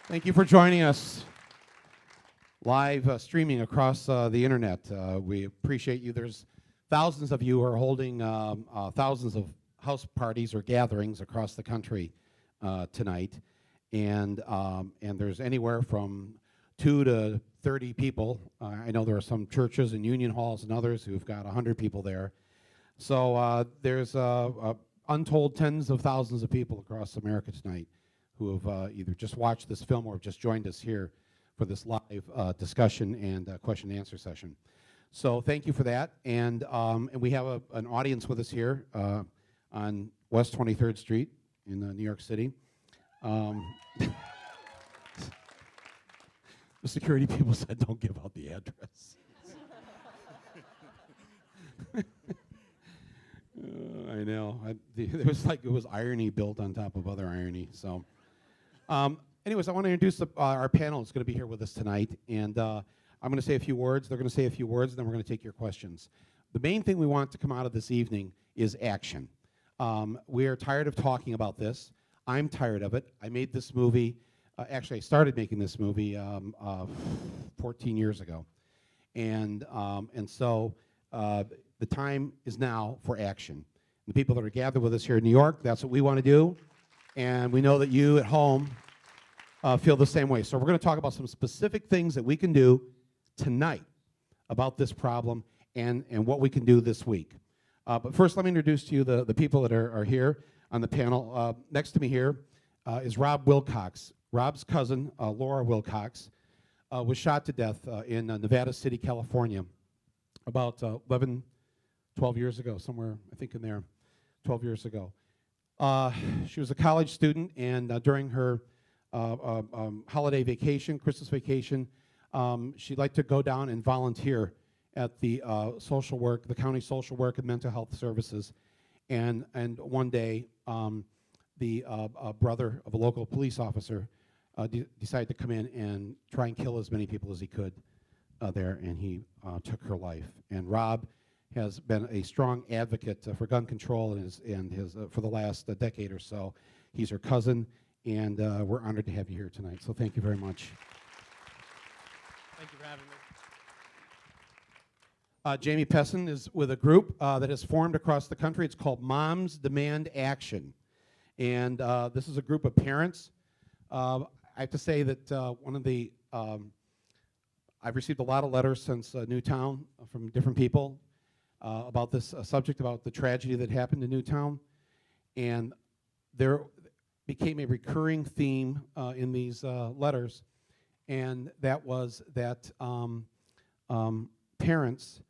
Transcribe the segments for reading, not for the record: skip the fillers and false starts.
Thank you for joining us live streaming across the internet. We appreciate you. There's thousands of you who are holding thousands of house parties or gatherings across the country tonight, and there's anywhere from 2 to 30 people. I know there are some churches and union halls and others who've got 100 people there. So there's untold tens of thousands of people across America tonight who have either just watched this film or have just joined us here for this live discussion and question and answer session. So thank you for that. And we have an audience with us here on West 23rd Street in New York City. The security people said don't give out the address. I know. It was irony built on top of other irony. So, anyways, I want to introduce our panel that's going to be here with us tonight, and I'm going to say a few words. They're going to say a few words, and then we're going to take your questions. The main thing we want to come out of this evening is action. We are tired of talking about this. I'm tired of it. I made this movie. Actually, I started making this movie 14 years ago, and so the time is now for action. The people that are gathered with us here in New York, that's what we want to do, and we know that you at home feel the same way. So we're going to talk about some specific things that we can do tonight about this problem and what we can do this week. But first, let me introduce to you the people that are here on the panel. Next to me here is Rob Wilcox. Rob's cousin, Laura Wilcox, was shot to death in Nevada City, California, about 12 years ago, somewhere, I think in there, 12 years ago. She was a college student, and during her holiday vacation, Christmas vacation, she'd like to go down and volunteer at the social work, the county social work and mental health services. And one day, the brother of a local police officer decided to come in and try and kill as many people as he could there, and he took her life. And Rob has been a strong advocate for gun control for the last decade or so. He's her cousin, and we're honored to have you here tonight. So thank you very much. Thank you for having me. Jaime Pessin is with a group that has formed across the country. It's called Moms Demand Action. And this is a group of parents. I have to say that I've received a lot of letters since Newtown from different people about this subject, about the tragedy that happened in Newtown. And there became a recurring theme in these letters, and that was that parents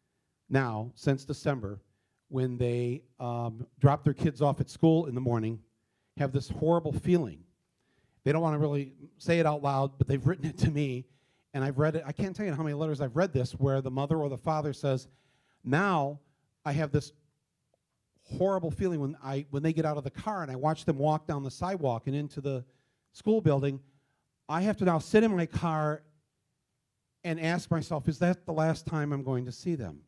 now, since December, when they drop their kids off at school in the morning, have this horrible feeling. They don't want to really say it out loud, but they've written it to me, and I've read it. I can't tell you how many letters I've read this where the mother or the father says, now I have this horrible feeling when they get out of the car and I watch them walk down the sidewalk and into the school building. I have to now sit in my car and ask myself, is that the last time I'm going to see them?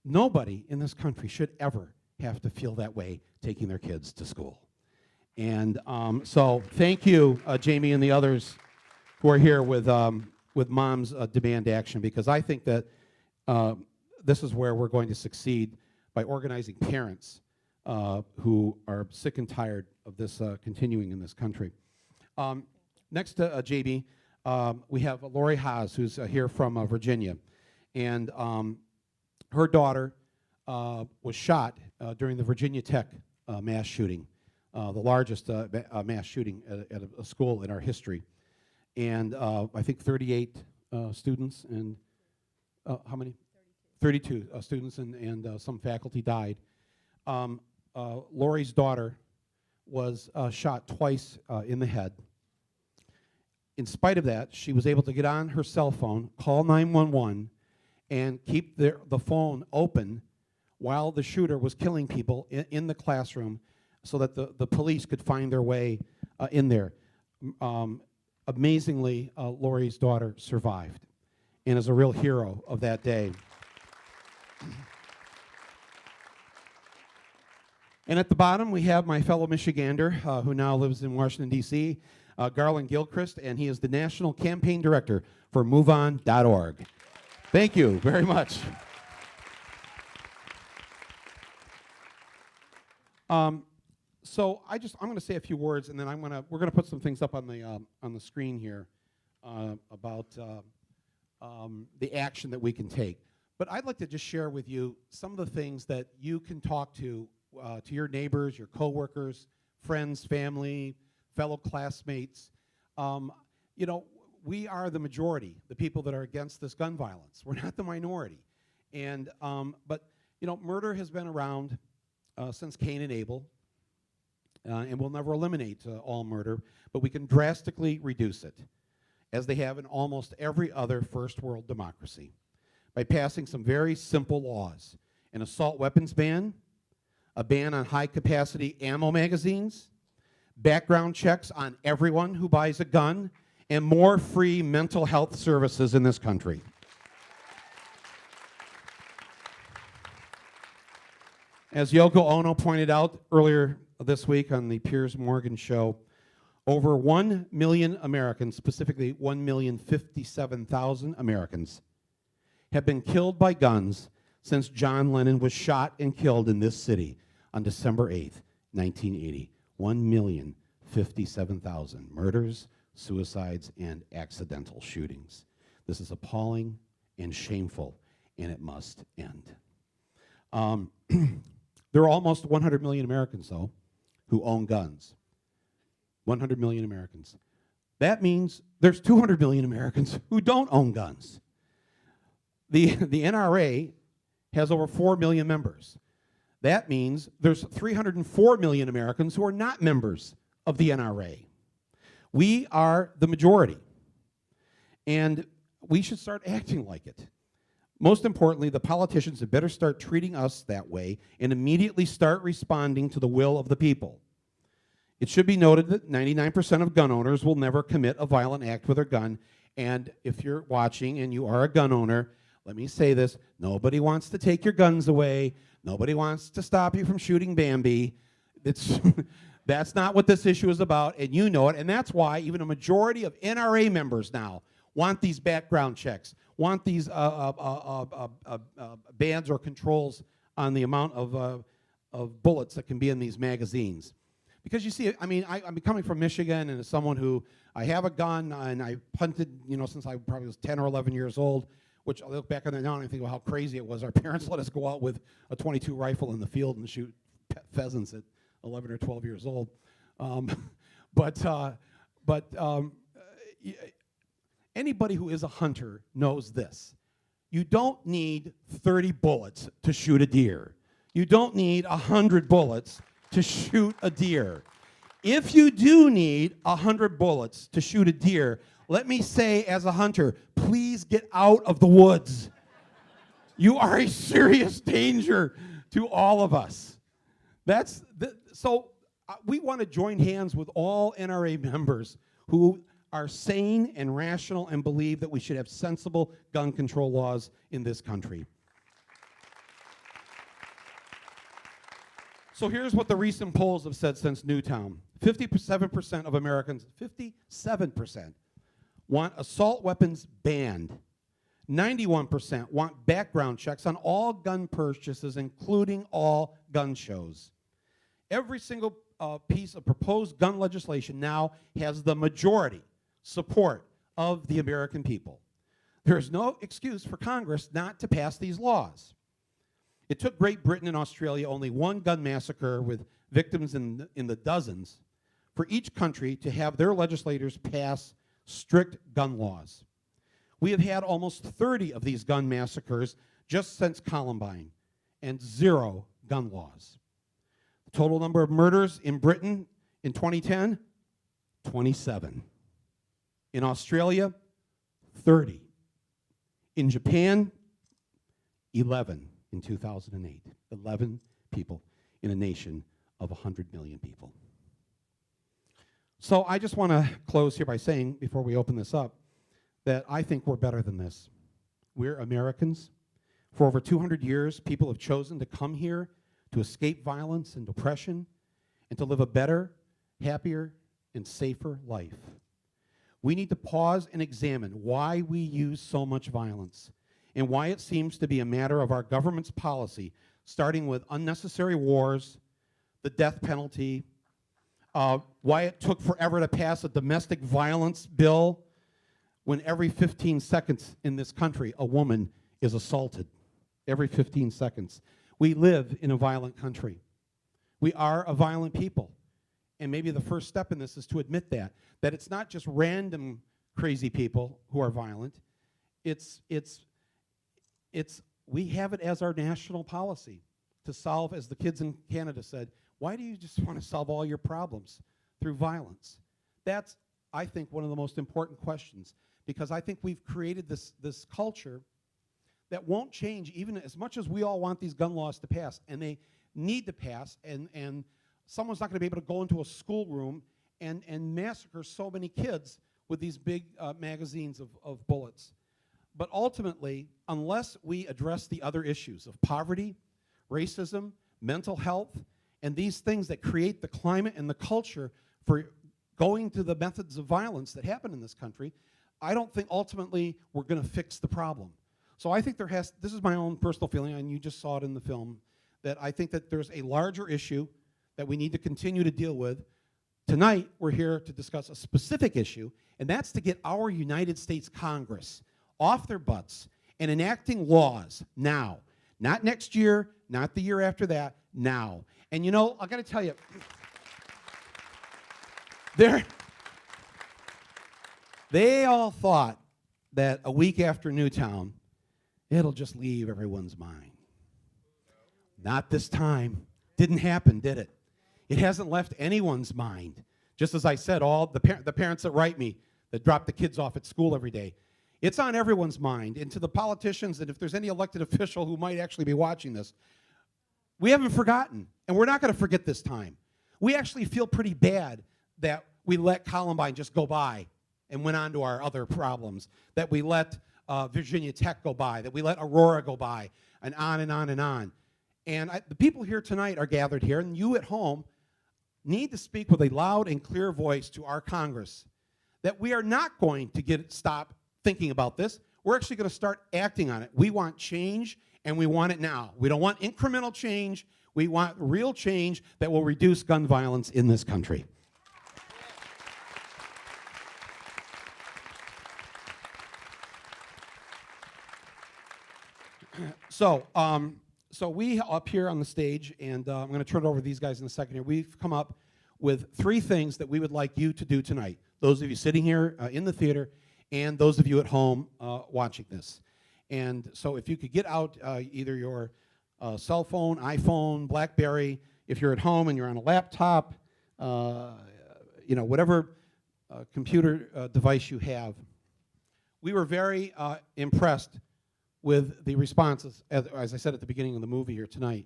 Nobody in this country should ever have to feel that way taking their kids to school. And so thank you, Jaime and the others who are here with Moms Demand Action, because I think that this is where we're going to succeed, by organizing parents who are sick and tired of this continuing in this country. Next to Jaime, we have Lori Haas, who's here from Virginia. And her daughter was shot during the Virginia Tech mass shooting, the largest mass shooting at a school in our history. And I think 38 students and how many? 32 students and some faculty died. Lori's daughter was shot twice in the head. In spite of that, she was able to get on her cell phone, call 911, and keep the phone open while the shooter was killing people in the classroom, so that the police could find their way in there. Amazingly, Lori's daughter survived and is a real hero of that day. And at the bottom, we have my fellow Michigander who now lives in Washington, D.C., Garlin Gilchrist, and he is the National Campaign Director for MoveOn.org. Thank you very much. So I'm going to say a few words, and then we're going to put some things up on the screen here about the action that we can take. But I'd like to just share with you some of the things that you can talk to your neighbors, your coworkers, friends, family, fellow classmates. You know, we are the majority, the people that are against this gun violence. We're not the minority. And but you know, murder has been around since Cain and Abel. And we'll never eliminate all murder, but we can drastically reduce it, as they have in almost every other first world democracy, by passing some very simple laws: an assault weapons ban, a ban on high-capacity ammo magazines, background checks on everyone who buys a gun, and more free mental health services in this country. As Yoko Ono pointed out earlier this week on the Piers Morgan show, over 1 million Americans, specifically 1,057,000 Americans, have been killed by guns since John Lennon was shot and killed in this city on December 8th, 1980. 1,057,000 murders, suicides, and accidental shootings. This is appalling and shameful, and it must end. There are almost 100 million Americans, though, who own guns. 100 million Americans. That means there's 200 million Americans who don't own guns. The NRA has over 4 million members. That means there's 304 million Americans who are not members of the NRA. We are the majority, and we should start acting like it. Most importantly, the politicians had better start treating us that way and immediately start responding to the will of the people. It should be noted that 99% of gun owners will never commit a violent act with their gun. And if you're watching and you are a gun owner, let me say this: nobody wants to take your guns away. Nobody wants to stop you from shooting Bambi. That's not what this issue is about, and you know it. And that's why even a majority of NRA members now want these background checks, want these bans or controls on the amount of bullets that can be in these magazines. Because you see, I mean, I'm coming from Michigan, and as someone who, I have a gun, and I hunted, you know, since I probably was 10 or 11 years old, which I look back on that now and I think about how crazy it was. Our parents let us go out with a .22 rifle in the field and shoot pheasants at 11 or 12 years old. Anybody who is a hunter knows this. You don't need 30 bullets to shoot a deer. You don't need 100 bullets to shoot a deer. If you do need 100 bullets to shoot a deer, let me say as a hunter, please get out of the woods. You are a serious danger to all of us. We want to join hands with all NRA members who are sane and rational and believe that we should have sensible gun control laws in this country. So here's what the recent polls have said since Newtown. 57% of Americans, 57%, want assault weapons banned. 91% want background checks on all gun purchases, including all gun shows. Every single piece of proposed gun legislation now has the majority support of the American people. There is no excuse for Congress not to pass these laws. It took Great Britain and Australia only one gun massacre with victims in the dozens for each country to have their legislators pass strict gun laws. We have had almost 30 of these gun massacres just since Columbine, and 0 gun laws. The total number of murders in Britain in 2010, 27. In Australia, 30. In Japan, 11 in 2008. 11 people in a nation of 100 million people. So I just want to close here by saying, before we open this up, that I think we're better than this. We're Americans. For over 200 years, people have chosen to come here to escape violence and depression, and to live a better, happier, and safer life. We need to pause and examine why we use so much violence and why it seems to be a matter of our government's policy, starting with unnecessary wars, the death penalty, why it took forever to pass a domestic violence bill when every 15 seconds in this country a woman is assaulted. Every 15 seconds. We live in a violent country. We are a violent people. And maybe the first step in this is to admit that it's not just random crazy people who are violent. We have it as our national policy to solve, as the kids in Canada said, why do you just want to solve all your problems through violence? That's, I think, one of the most important questions, because I think we've created this culture that won't change, even as much as we all want these gun laws to pass, and they need to pass, and someone's not going to be able to go into a schoolroom and massacre so many kids with these big magazines of bullets. But ultimately, unless we address the other issues of poverty, racism, mental health, and these things that create the climate and the culture for going to the methods of violence that happen in this country, I don't think ultimately we're going to fix the problem. So I think this is my own personal feeling, and you just saw it in the film, that I think that there's a larger issue that we need to continue to deal with. Tonight, we're here to discuss a specific issue, and that's to get our United States Congress off their butts and enacting laws now. Not next year, not the year after that, now. And you know, I gotta tell you, they all thought that a week after Newtown, it'll just leave everyone's mind. Not this time. Didn't happen, did it? It hasn't left anyone's mind. Just as I said, all the parents that write me, that drop the kids off at school every day, it's on everyone's mind. And to the politicians, and if there's any elected official who might actually be watching this, we haven't forgotten, and we're not going to forget this time. We actually feel pretty bad that we let Columbine just go by and went on to our other problems, that we let Virginia Tech go by, that we let Aurora go by, and on and on and on. And the people here tonight are gathered here, and you at home need to speak with a loud and clear voice to our Congress that we are not going to stop thinking about this. We're actually going to start acting on it. We want change, and we want it now. We don't want incremental change. We want real change that will reduce gun violence in this country. So we up here on the stage, and I'm going to turn it over to these guys in a second here. We've come up with 3 things that we would like you to do tonight. Those of you sitting here in the theater, and those of you at home watching this. And so if you could get out either your cell phone, iPhone, BlackBerry, if you're at home and you're on a laptop, whatever computer device you have. We were very impressed with the responses, as I said at the beginning of the movie here tonight,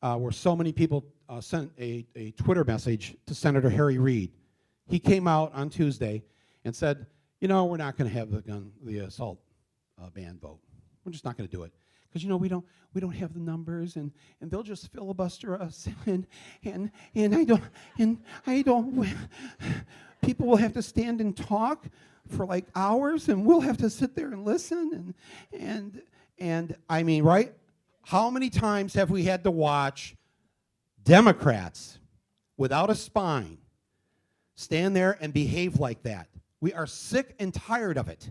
where so many people sent a Twitter message to Senator Harry Reid. He came out on Tuesday and said, we're not going to have the assault ban vote. We're just not going to do it. Because, we don't have the numbers, and they'll just filibuster us, and I don't, people will have to stand and talk for like hours, and we'll have to sit there and listen, and I mean, right? How many times have we had to watch Democrats without a spine stand there and behave like that? We are sick and tired of it.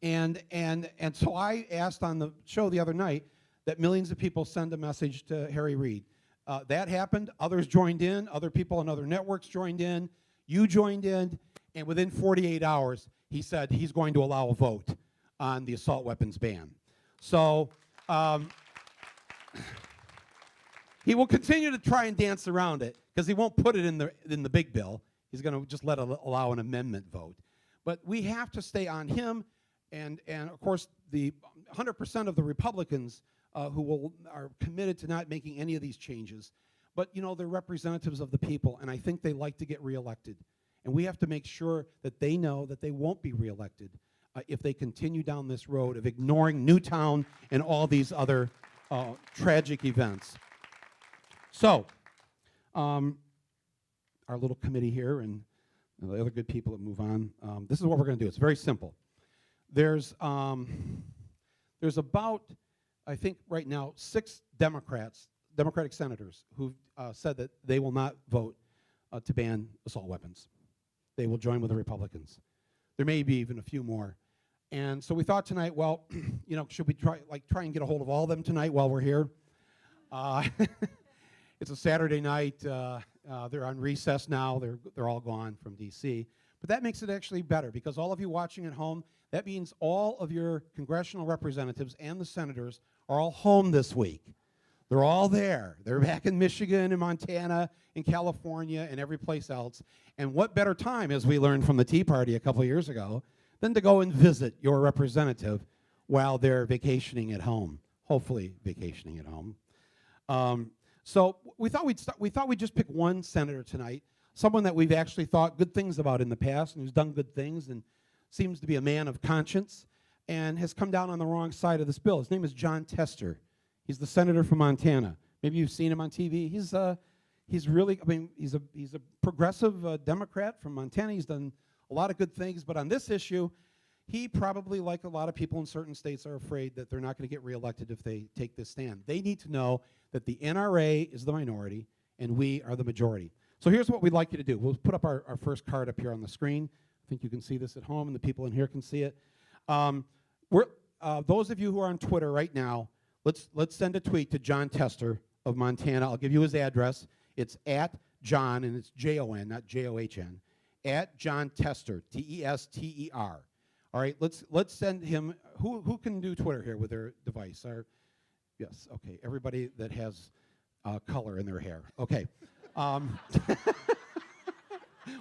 And so I asked on the show the other night that millions of people send a message to Harry Reid. That happened. Others joined in. Other people on other networks joined in. You joined in. And within 48 hours, he said he's going to allow a vote on the assault weapons ban. So he will continue to try and dance around it because he won't put it in the big bill. He's going to just allow an amendment vote. But we have to stay on him, and of course the 100% of the Republicans who are committed to not making any of these changes. But they're representatives of the people, and I think they like to get reelected. And we have to make sure that they know that they won't be reelected if they continue down this road of ignoring Newtown and all these other tragic events. So, our little committee here and the other good people that move on, this is what we're going to do. It's very simple. There's about, I think right now, 6 Democratic senators who've said that they will not vote to ban assault weapons. They will join with the Republicans. There may be even a few more. And so we thought tonight, well, should we try and get a hold of all of them tonight while we're here? It's a Saturday night. They're on recess now. They're all gone from D.C. But that makes it actually better because all of you watching at home, that means all of your congressional representatives and the senators are all home this week. They're all there. They're back in Michigan and Montana and California and every place else. And what better time, as we learned from the Tea Party a couple of years ago, than to go and visit your representative while they're vacationing at home, hopefully vacationing at home. So we thought we'd just pick one senator tonight, someone that we've actually thought good things about in the past and who's done good things and seems to be a man of conscience and has come down on the wrong side of this bill. His name is Jon Tester. He's the senator from Montana. Maybe you've seen him on TV. He's really, he's a progressive Democrat from Montana. He's done a lot of good things, but on this issue, he probably, like a lot of people in certain states, are afraid that they're not going to get reelected if they take this stand. They need to know that the NRA is the minority and we are the majority. So here's what we'd like you to do. We'll put up our first card up here on the screen. I think you can see this at home and the people in here can see it. Those of you who are on Twitter right now, let's send a tweet to Jon Tester of Montana. I'll give you his address. It's at John, and it's Jon, not John, at Jon Tester, Tester. All right, let's send him. Who can do Twitter here with their device? Yes, okay. Everybody that has color in their hair. Okay,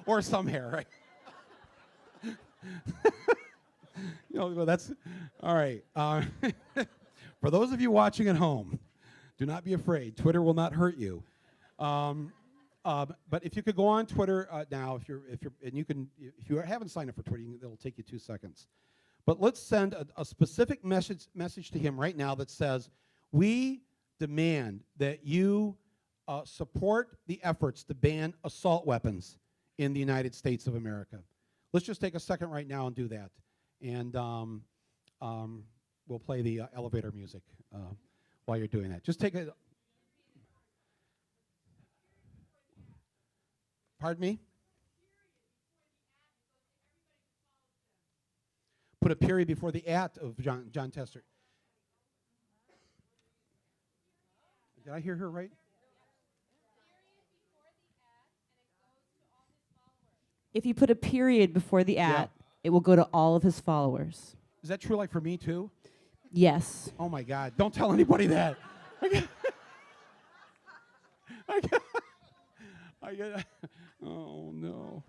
or some hair, right? That's all right. For those of you watching at home, do not be afraid. Twitter will not hurt you. But if you could go on Twitter now, if you haven't signed up for Twitter, it'll take you 2 seconds. But let's send a specific message to him right now that says, we demand that you support the efforts to ban assault weapons in the United States of America. Let's just take a second right now and do that. And we'll play the elevator music while you're doing that. Just take a... Pardon me? Put a period before the at of Jon Tester. Did I hear her right? If you put a period before the at, it will go to all of his followers. Is that true like for me too? Yes. Oh my God, don't tell anybody that. Oh no.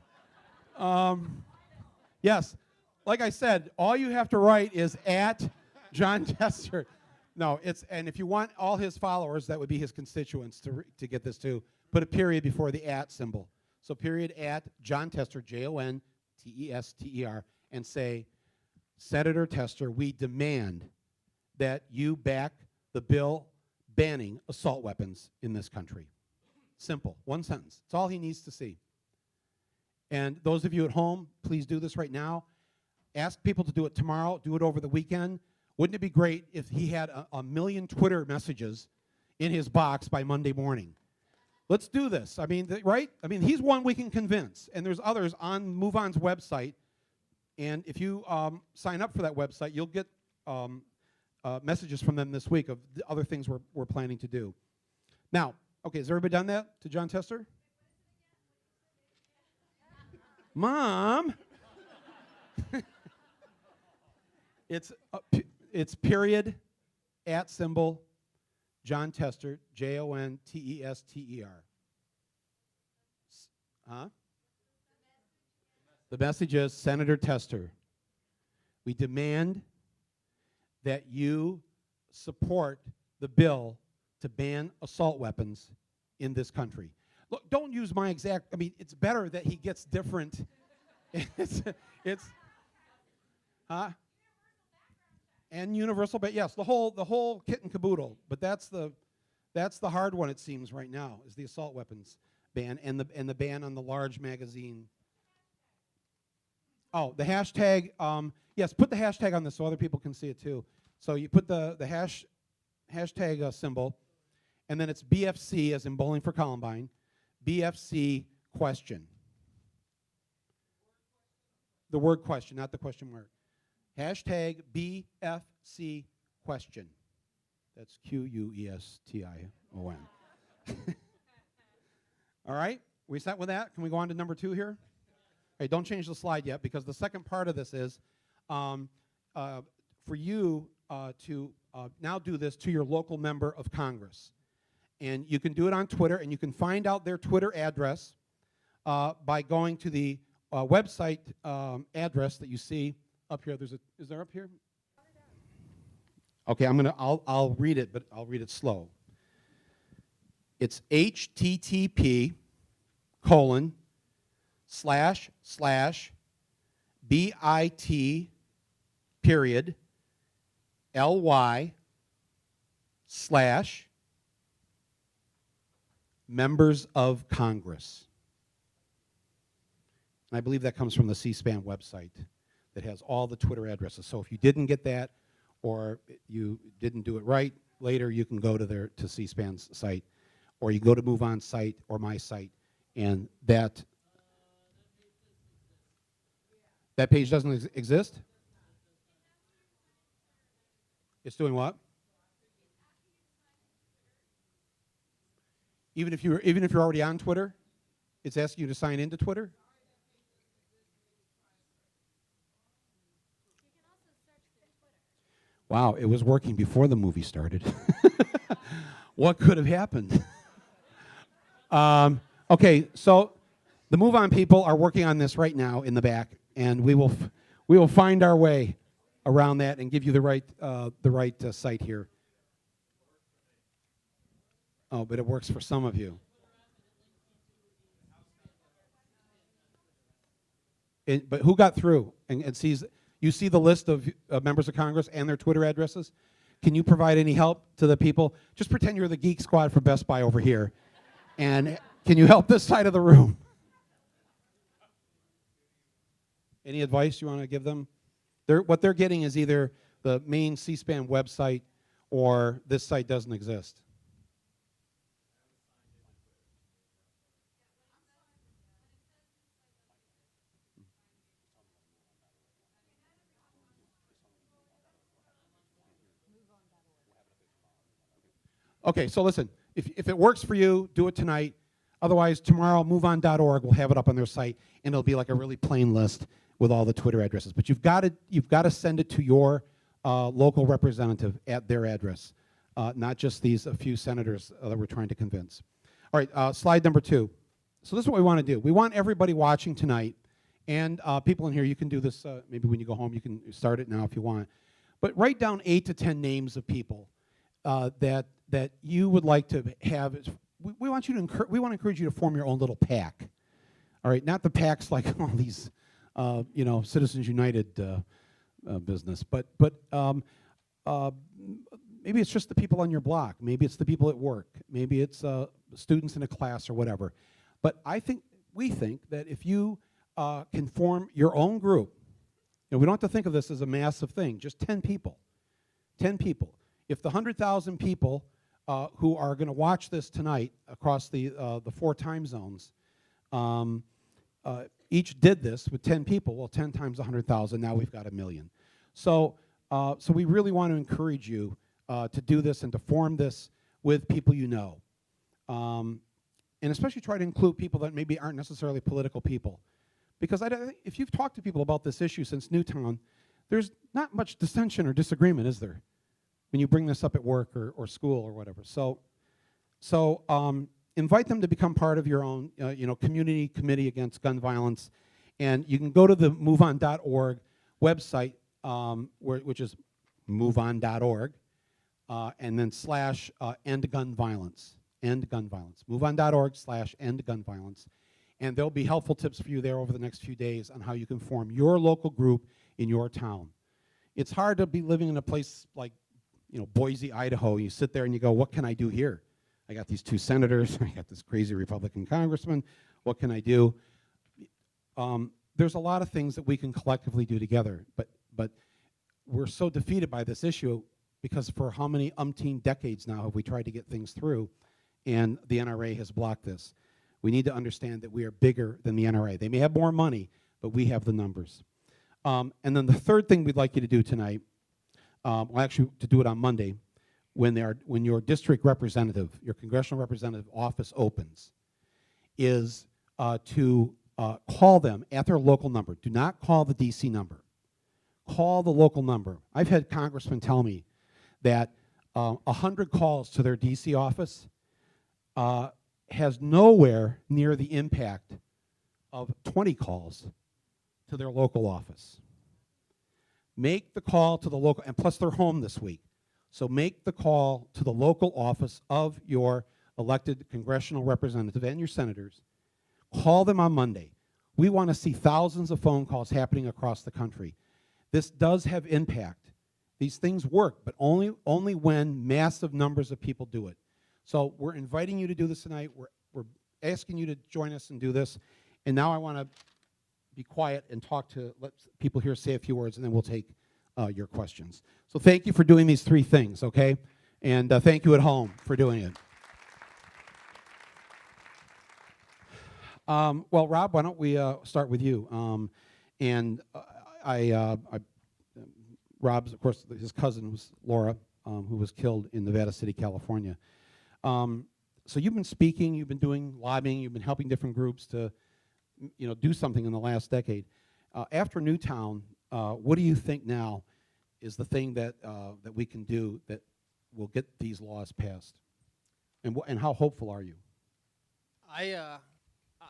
Yes, like I said, all you have to write is at Jon Tester. No, and if you want all his followers, that would be his constituents to get this too, put a period before the at symbol. So period at Jon Tester, Jontester, and say, Senator Tester, we demand that you back the bill banning assault weapons in this country. Simple, one sentence. It's all he needs to see. And those of you at home, please do this right now. Ask people to do it tomorrow. Do it over the weekend. Wouldn't it be great if he had a million Twitter messages in his box by Monday morning? Let's do this. I mean, right? I mean, he's one we can convince. And there's others on MoveOn's website. And if you sign up for that website, you'll get messages from them this week of the other things we're planning to do. Now, okay, has everybody done that to Jon Tester? Mom! It's period, at symbol, Jon Tester, Jontester. Huh? The message is, Senator Tester, we demand that you support the bill to ban assault weapons in this country. Look, don't use my exact, I mean, it's better that he gets different. Huh? And universal, but yes, the whole kit and caboodle. But that's the That's the hard one, it seems, right now, is the assault weapons ban and the ban on the large magazine. Oh, the hashtag, yes, put the hashtag on this so other people can see it too. So you put the hashtag symbol, and then it's BFC, as in Bowling for Columbine, BFC question. The word question, not the question mark. Hashtag BFC question. That's QUESTION. All right, we set with that? Can we go on to number 2 here? Okay, don't change the slide yet, because the second part of this is for you to now do this to your local member of Congress. And you can do it on Twitter, and you can find out their Twitter address by going to the website address that you see up here. Is there up here? Okay, I'll read it, but I'll read it slow. It's http://bit.ly/members of Congress. And I believe that comes from the C-SPAN website that has all the Twitter addresses. So if you didn't get that, or you didn't do it right, later you can go to C-SPAN's site, or you go to Move On site or my site, and that page doesn't exist? It's doing what? Even if you're already on Twitter, it's asking you to sign into Twitter? Wow, it was working before the movie started. What could have happened? Okay, so the Move On people are working on this right now in the back, and we will find our way around that and give you the right site here. Oh, but it works for some of you. But who got through and sees? You see the list of members of Congress and their Twitter addresses? Can you provide any help to the people? Just pretend you're the Geek Squad for Best Buy over here. And can you help this side of the room? Any advice you want to give them? What they're getting is either the main C-SPAN website or this site doesn't exist. Okay, so listen, if it works for you, do it tonight. Otherwise, tomorrow, moveon.org will have it up on their site, and it'll be like a really plain list with all the Twitter addresses. But you've got to send it to your local representative at their address, not just these a few senators that we're trying to convince. All right, slide number 2. So this is what we want to do. We want everybody watching tonight, and people in here, you can do this maybe when you go home. You can start it now if you want. But write down 8 to 10 names of people that you would like to have. We want to encourage you to form your own little PAC. All right, not the PACs like all these, Citizens United business, but maybe it's just the people on your block. Maybe it's the people at work. Maybe it's students in a class or whatever. But we think that if you can form your own group, we don't have to think of this as a massive thing. Just 10 people. 10 people. If the 100,000 people who are going to watch this tonight across the 4 time zones, each did this with 10 people, well, 10 times 100,000, now we've got 1 million. So we really want to encourage you to do this and to form this with people you know. And especially try to include people that maybe aren't necessarily political people. Because if you've talked to people about this issue since Newtown, there's not much dissension or disagreement, is there? When you bring this up at work or school or whatever. So invite them to become part of your own community committee against gun violence. And you can go to the moveon.org website, which is moveon.org, and then /end gun violence. End gun violence. Moveon.org /end gun violence. And there'll be helpful tips for you there over the next few days on how you can form your local group in your town. It's hard to be living in a place like Boise, Idaho. You sit there and you go, what can I do here? I got these 2 senators. I got this crazy Republican congressman. What can I do? There's a lot of things that we can collectively do together, but we're so defeated by this issue because for how many umpteen decades now have we tried to get things through, and the NRA has blocked this. We need to understand that we are bigger than the NRA. They may have more money, but we have the numbers. And then the third thing we'd like you to do tonight, well, actually to do it on Monday, when your district representative, your congressional representative office opens, is to call them at their local number. Do not call the DC number. Call the local number. I've had congressmen tell me that 100 calls to their DC office has nowhere near the impact of 20 calls to their local office. Make the call to the local, and plus they're home this week. So make the call to the local office of your elected congressional representative and your senators. Call them on Monday. We want to see thousands of phone calls happening across the country. This does have impact. These things work, but only when massive numbers of people do it. So we're inviting you to do this tonight. We're asking you to join us and do this. And now I want to be quiet and let people here say a few words, and then we'll take your questions. So thank you for doing these 3 things, okay? And thank you at home for doing it. Well, Rob, why don't we start with you? Rob's, of course, his cousin was Laura, who was killed in Nevada City, California. So you've been speaking, you've been doing lobbying, you've been helping different groups to, do something in the last decade. After Newtown, what do you think now is the thing that we can do that will get these laws passed? And how hopeful are you?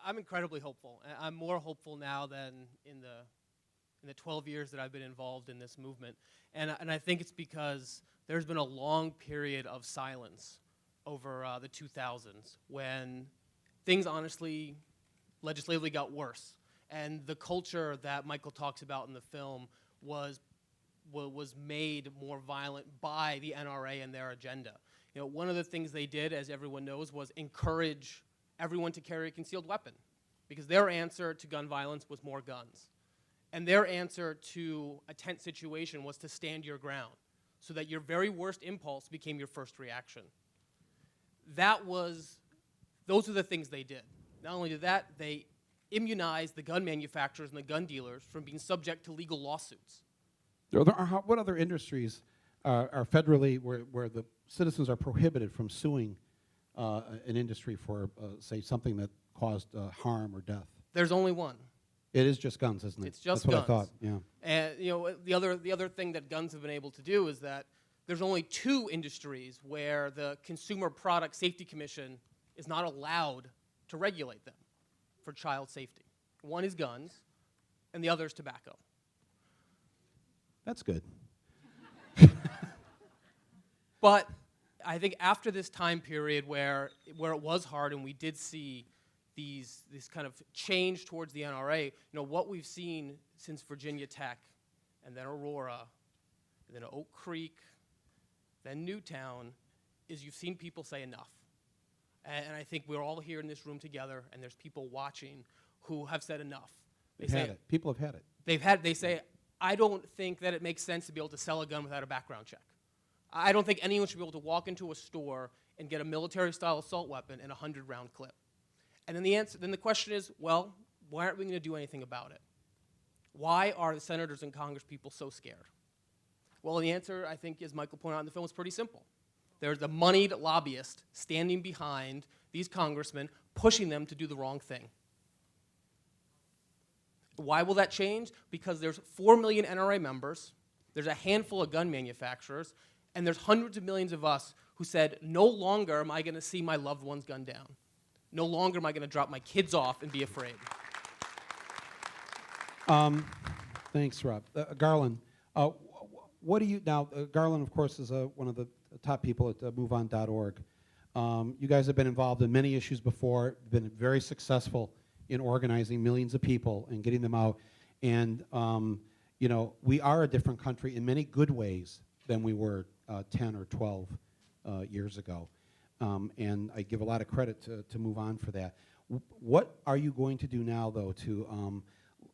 I'm incredibly hopeful. I'm more hopeful now than in the 12 years that I've been involved in this movement. And I think it's because there's been a long period of silence over the 2000s when things honestly legislatively got worse. And the culture that Michael talks about in the film was made more violent by the NRA and their agenda. One of the things they did, as everyone knows, was encourage everyone to carry a concealed weapon because their answer to gun violence was more guns. And their answer to a tense situation was to stand your ground so that your very worst impulse became your first reaction. Those are the things they did. Not only did that, they immunized the gun manufacturers and the gun dealers from being subject to legal lawsuits. What other industries are federally where the citizens are prohibited from suing an industry for, say, something that caused harm or death? There's only one. It is just guns, isn't it? It's just That's guns. what I thought, yeah. And the other thing that guns have been able to do is that there's only 2 industries where the Consumer Product Safety Commission is not allowed to regulate them for child safety. One is guns, and the other is tobacco. That's good. But I think after this time period where it was hard and we did see this kind of change towards the NRA, what we've seen since Virginia Tech, and then Aurora, and then Oak Creek, then Newtown, is you've seen people say enough. And I think we're all here in this room together, and there's people watching who have said enough. They've had it. People have had it. They say, I don't think that it makes sense to be able to sell a gun without a background check. I don't think anyone should be able to walk into a store and get a military-style assault weapon and a 100-round clip. And then the question is, well, why aren't we going to do anything about it? Why are the senators and Congress people so scared? Well, the answer, I think, as Michael pointed out in the film, is pretty simple. There's a moneyed lobbyist standing behind these congressmen, pushing them to do the wrong thing. Why will that change? Because there's 4 million NRA members, there's a handful of gun manufacturers, and there's hundreds of millions of us who said, no longer am I going to see my loved one's gunned down. No longer am I going to drop my kids off and be afraid. Thanks, Rob. Garlin, what do you, now, Garlin, of course, is one of the top people at MoveOn.org. You guys have been involved in many issues before, been very successful in organizing millions of people and getting them out. And, we are a different country in many good ways than we were 10 or 12 years ago. and I give a lot of credit to Move On for that. What are you going to do now, though, to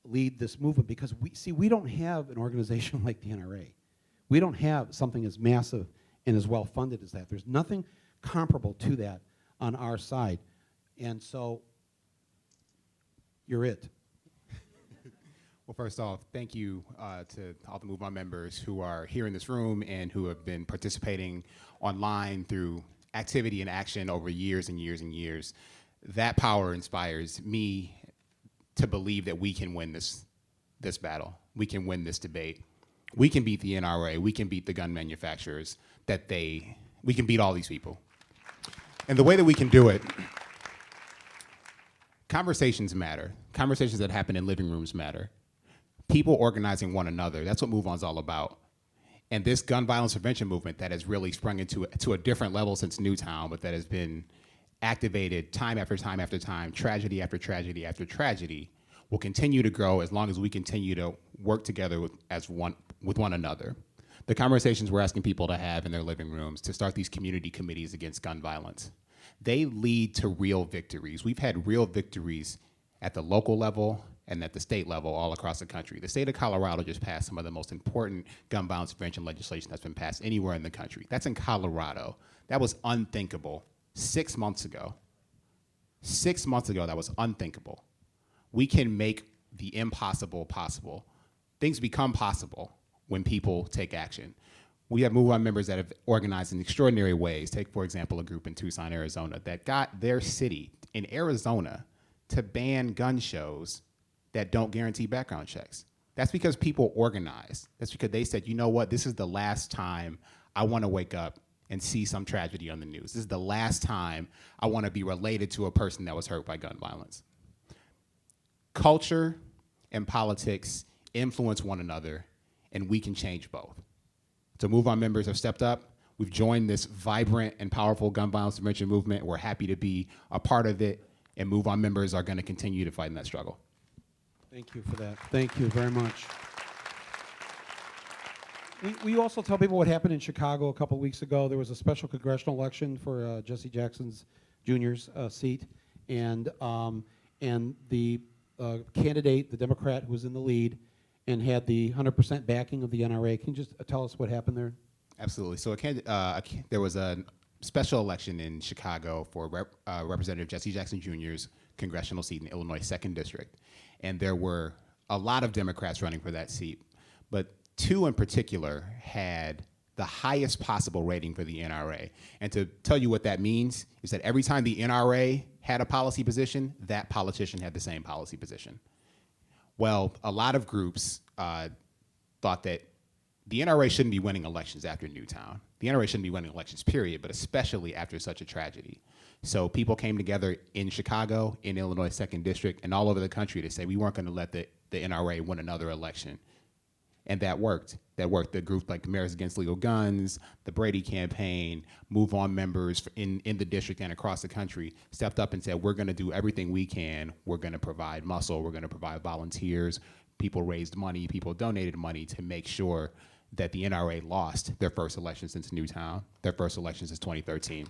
lead this movement? Because we don't have an organization like the NRA. We don't have something as massive and as well funded as that. There's nothing comparable to that on our side, and so you're it. Well, first off, thank you to all the Move On members who are here in this room and who have been participating online through activity and action over years and years and years. That power inspires me to believe that we can win this battle. We can win this debate. We can beat the NRA. We can beat the gun manufacturers. We can beat all these people. And the way that we can do it, conversations matter. Conversations that happen in living rooms matter. People organizing one another, that's what Move On's all about. And this gun violence prevention movement that has really sprung into to a different level since Newtown, but that has been activated time after time after time, tragedy after tragedy after tragedy, will continue to grow as long as we continue to work together with one another. The conversations we're asking people to have in their living rooms to start these community committees against gun violence, they lead to real victories. We've had real victories at the local level and at the state level all across the country. The state of Colorado just passed some of the most important gun violence prevention legislation that's been passed anywhere in the country. That's in Colorado. That was unthinkable 6 months ago. 6 months ago, that was unthinkable. We can make the impossible possible. Things become possible when people take action. We have Move On members that have organized in extraordinary ways. Take, for example, a group in Tucson, Arizona, that got their city in Arizona to ban gun shows that don't guarantee background checks. That's because people organized. That's because they said, you know what, this is the last time I want to wake up and see some tragedy on the news. This is the last time I want to be related to a person that was hurt by gun violence. Culture and politics influence one another, and we can change both. So Move On members have stepped up. We've joined this vibrant and powerful gun violence prevention movement. We're happy to be a part of it, and Move On members are going to continue to fight in that struggle. Thank you for that. Thank you very much. We also tell people what happened in Chicago a couple weeks ago. There was a special congressional election for Jesse Jackson's Jr.'s seat, and the candidate, the Democrat who was in the lead and had the 100% backing of the NRA. Can you just tell us what happened there? Absolutely. So there was a special election in Chicago for Representative Jesse Jackson Jr.'s congressional seat in Illinois 2nd District. And there were a lot of Democrats running for that seat, but two in particular had the highest possible rating for the NRA. And to tell you what that means is that every time the NRA had a policy position, that politician had the same policy position. Well, a lot of groups thought that the NRA shouldn't be winning elections after Newtown. The NRA shouldn't be winning elections, period, but especially after such a tragedy. So people came together in Chicago, in Illinois 2nd District, and all over the country to say we weren't going to let the NRA win another election. And that worked. That worked. The groups like Mayors Against Legal Guns, the Brady Campaign, Move On members in the district and across the country stepped up and said, we're going to do everything we can. We're going to provide muscle. We're going to provide volunteers. People raised money. People donated money to make sure that the NRA lost their first election since Newtown, their first election since 2013.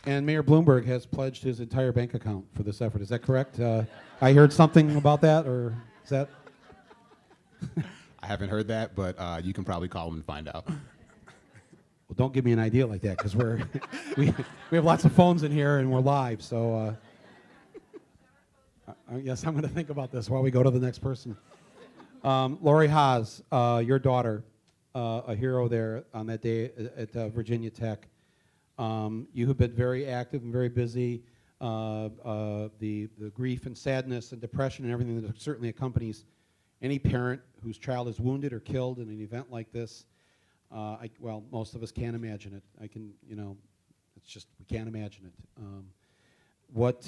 And Mayor Bloomberg has pledged his entire bank account for this effort. Is that correct? I heard something about that, or is that? I haven't heard that, but you can probably call him and find out. Well, don't give me an idea like that, because we have lots of phones in here and we're live. So yes, I'm going to think about this while we go to the next person. Lori Haas, your daughter, a hero there on that day at Virginia Tech. You have been very active and very busy. The grief and sadness and depression and everything that certainly accompanies any parent whose child is wounded or killed in an event like this. Well, most of us can't imagine it. It's just, we can't imagine it. What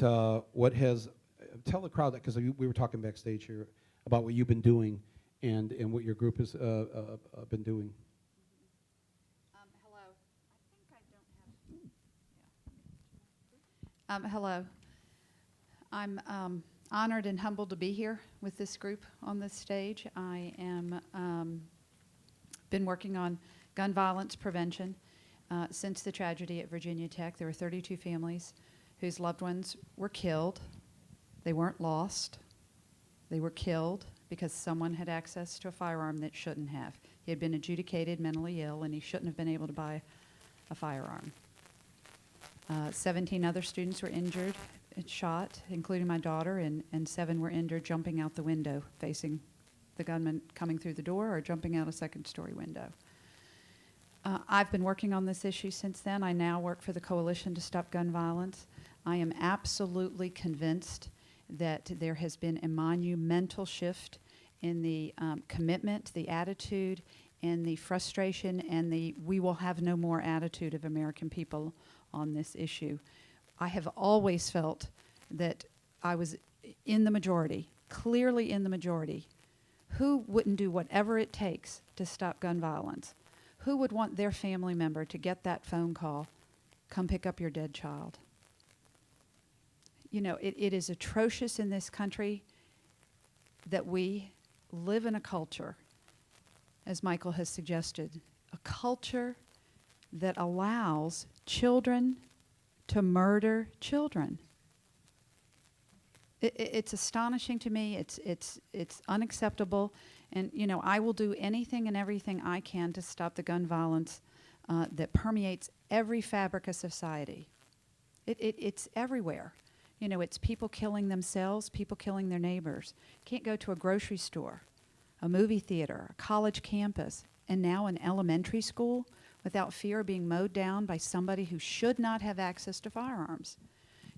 has, tell the crowd that, because we were talking backstage here about what you've been doing and what your group has been doing. Hello. I think I don't have. Hello. I'm honored and humbled to be here with this group on this stage. I am been working on gun violence prevention. Since the tragedy at Virginia Tech, there were 32 families whose loved ones were killed. They weren't lost. They were killed because someone had access to a firearm that shouldn't have. He had been adjudicated mentally ill, and he shouldn't have been able to buy a firearm. 17 other students were injured and shot, including my daughter, and 7 were injured jumping out the window, facing the gunman coming through the door or jumping out a second-story window. I've been working on this issue since then. I now work for the Coalition to Stop Gun Violence. I am absolutely convinced that there has been a monumental shift in the commitment, the attitude, and the frustration, and the we will have no more attitude of American people on this issue. I have always felt that I was in the majority, clearly in the majority. Who wouldn't do whatever it takes to stop gun violence? Who would want their family member to get that phone call, come pick up your dead child? You know, it is atrocious in this country that we live in a culture, as Michael has suggested, a culture that allows children to murder children. It's astonishing to me. It's unacceptable. And, you know, I will do anything and everything I can to stop the gun violence that permeates every fabric of society. It's everywhere. You know, it's people killing themselves, people killing their neighbors. Can't go to a grocery store, a movie theater, a college campus, and now an elementary school without fear of being mowed down by somebody who should not have access to firearms.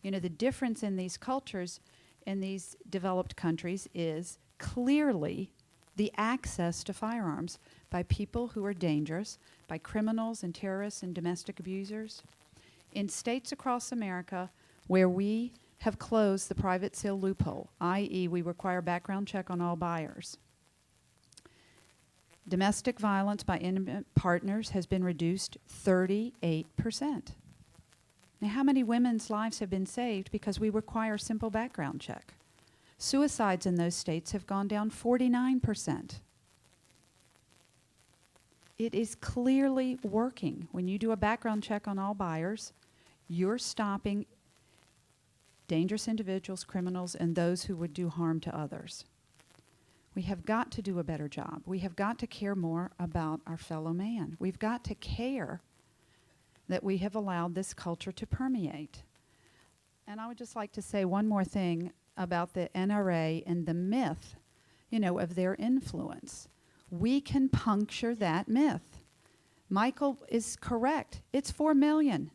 You know, the difference in these cultures in these developed countries is clearly the access to firearms by people who are dangerous, by criminals and terrorists and domestic abusers. In states across America where we have closed the private sale loophole, i.e. we require background check on all buyers, domestic violence by intimate partners has been reduced 38%. Now, how many women's lives have been saved because we require a simple background check? Suicides in those states have gone down 49%. It is clearly working. When you do a background check on all buyers, you're stopping dangerous individuals, criminals, and those who would do harm to others. We have got to do a better job. We have got to care more about our fellow man. We've got to care that we have allowed this culture to permeate. And I would just like to say one more thing about the NRA and the myth, you know, of their influence. We can puncture that myth. Michael is correct. It's 4 million.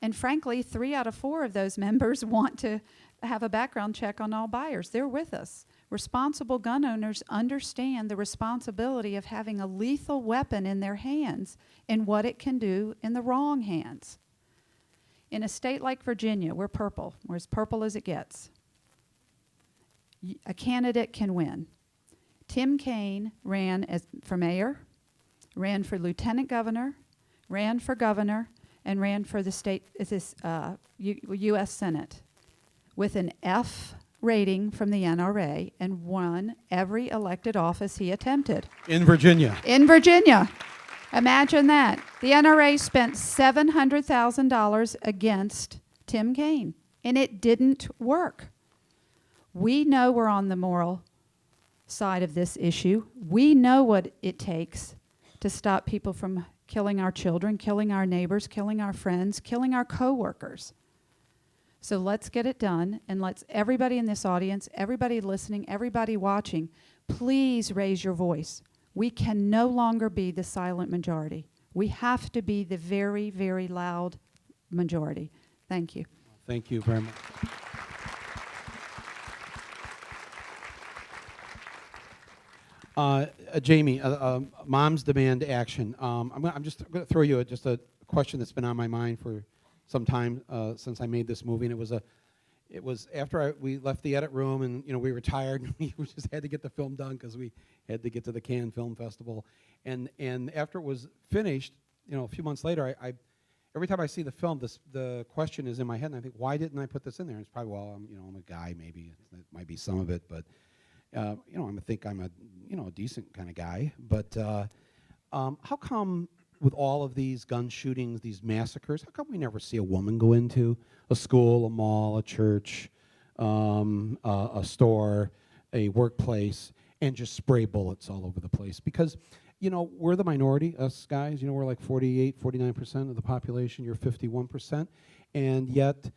And frankly, 3 out of 4 of those members want to have a background check on all buyers. They're with us. Responsible gun owners understand the responsibility of having a lethal weapon in their hands and what it can do in the wrong hands. In a state like Virginia, we're purple. We're as purple as it gets. A candidate can win. Tim Kaine ran for mayor, ran for lieutenant governor, ran for governor, and ran for the U.S. Senate with an F rating from the NRA and won every elected office he attempted. In Virginia. In Virginia. Imagine that. The NRA spent $700,000 against Tim Kaine, and it didn't work. We know we're on the moral side of this issue. We know what it takes to stop people from killing our children, killing our neighbors, killing our friends, killing our coworkers. So let's get it done, and let's everybody in this audience, everybody listening, everybody watching, please raise your voice. We can no longer be the silent majority. We have to be the very, very loud majority. Thank you. Thank you very much. Jaime, moms demand action. I'm just going to throw you just a question that's been on my mind for some time since I made this movie, and it was after we left the edit room, and we were tired, and we just had to get the film done because we had to get to the Cannes Film Festival, and after it was finished, a few months later, I every time I see the film, the question is in my head, and I think, why didn't I put this in there? And it's probably, well, I'm a guy, maybe it might be some of it, but I think I'm a decent kind of guy, but how come with all of these gun shootings, these massacres, how come we never see a woman go into a school, a mall, a church, a store, a workplace, and just spray bullets all over the place? Because, you know, we're the minority, us guys. You know, we're like 48, 49% of the population. You're 51%. And yet,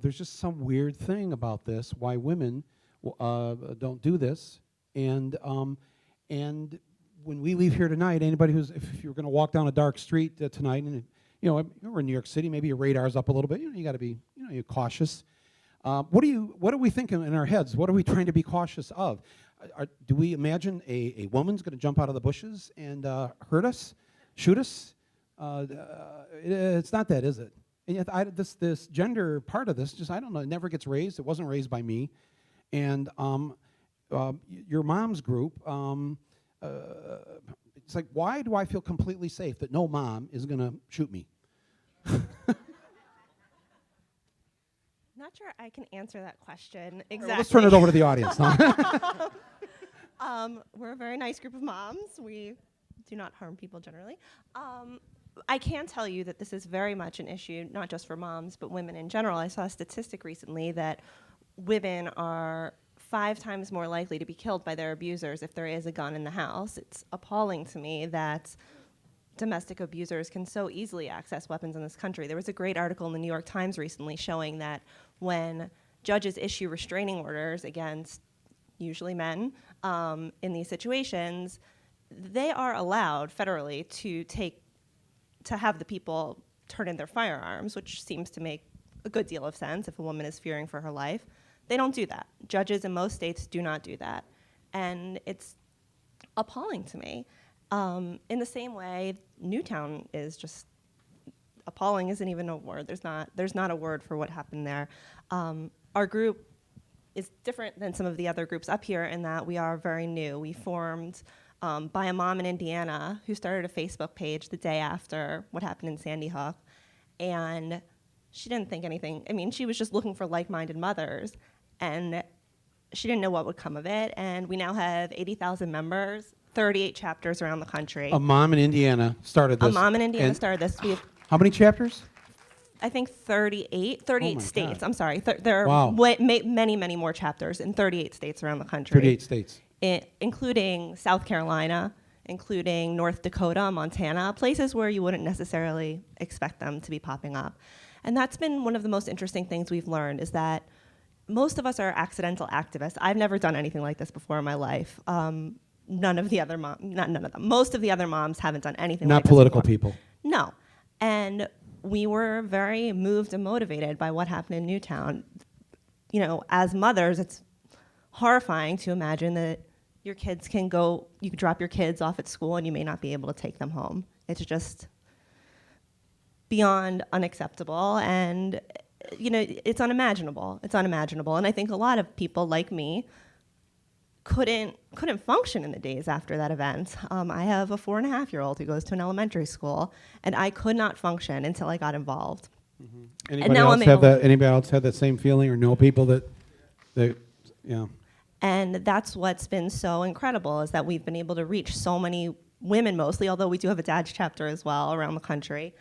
there's just some weird thing about this, why women don't do this. And when we leave here tonight, anybody who's, if you're going to walk down a dark street tonight, and you know, we're in New York City, maybe your radar's up a little bit. You know, you got to be, you know, you're cautious. What are we thinking in our heads? What are we trying to be cautious of? Do we imagine a woman's going to jump out of the bushes and hurt us, shoot us? It's not that, is it? And yet, this gender part of this, just I don't know, it never gets raised. It wasn't raised by me. And your mom's group. It's like, why do I feel completely safe that no mom is going to shoot me? Not sure I can answer that question Well, exactly. let's turn it over to the audience now. We're a very nice group of moms. We do not harm people generally. I can tell you that this is very much an issue, not just for moms, but women in general. I saw a statistic recently that women are 5 times more likely to be killed by their abusers if there is a gun in the house. It's appalling to me that domestic abusers can so easily access weapons in this country. There was a great article in the New York Times recently showing that when judges issue restraining orders against usually men in these situations, they are allowed federally to have the people turn in their firearms, which seems to make a good deal of sense if a woman is fearing for her life. They don't do that. Judges in most states do not do that. And it's appalling to me. In the same way, Newtown is just appalling isn't even a word. There's not a word for what happened there. Our group is different than some of the other groups up here in that we are very new. We formed by a mom in Indiana who started a Facebook page the day after what happened in Sandy Hook. And she didn't think anything. I mean, she was just looking for like-minded mothers. And she didn't know what would come of it. And we now have 80,000 members, 38 chapters around the country. A mom in Indiana started this. A mom in Indiana and started this. We have, how many chapters? I think, 38 my states. God. I'm sorry. There are Wow. many, many more chapters in 38 states around the country. 38 states. Including South Carolina, including North Dakota, Montana, places where you wouldn't necessarily expect them to be popping up. And that's been one of the most interesting things we've learned is that most of us are accidental activists. I've never done anything like this before in my life. None of the other moms, not none of them, most of the other moms haven't done anything like Not this political before. people. No. And we were very moved and motivated by what happened in Newtown. You know, as mothers, it's horrifying to imagine that your kids can go, you could drop your kids off at school and you may not be able to take them home. It's just beyond unacceptable, and you know, it's unimaginable. It's unimaginable, and I think a lot of people like me couldn't function in the days after that event. I have a 4.5-year-old who goes to an elementary school, and I could not function until I got involved. Mm-hmm. Anybody else have that same feeling, or know people that yeah? And that's what's been so incredible is that we've been able to reach so many women mostly, although we do have a dad's chapter as well around the country.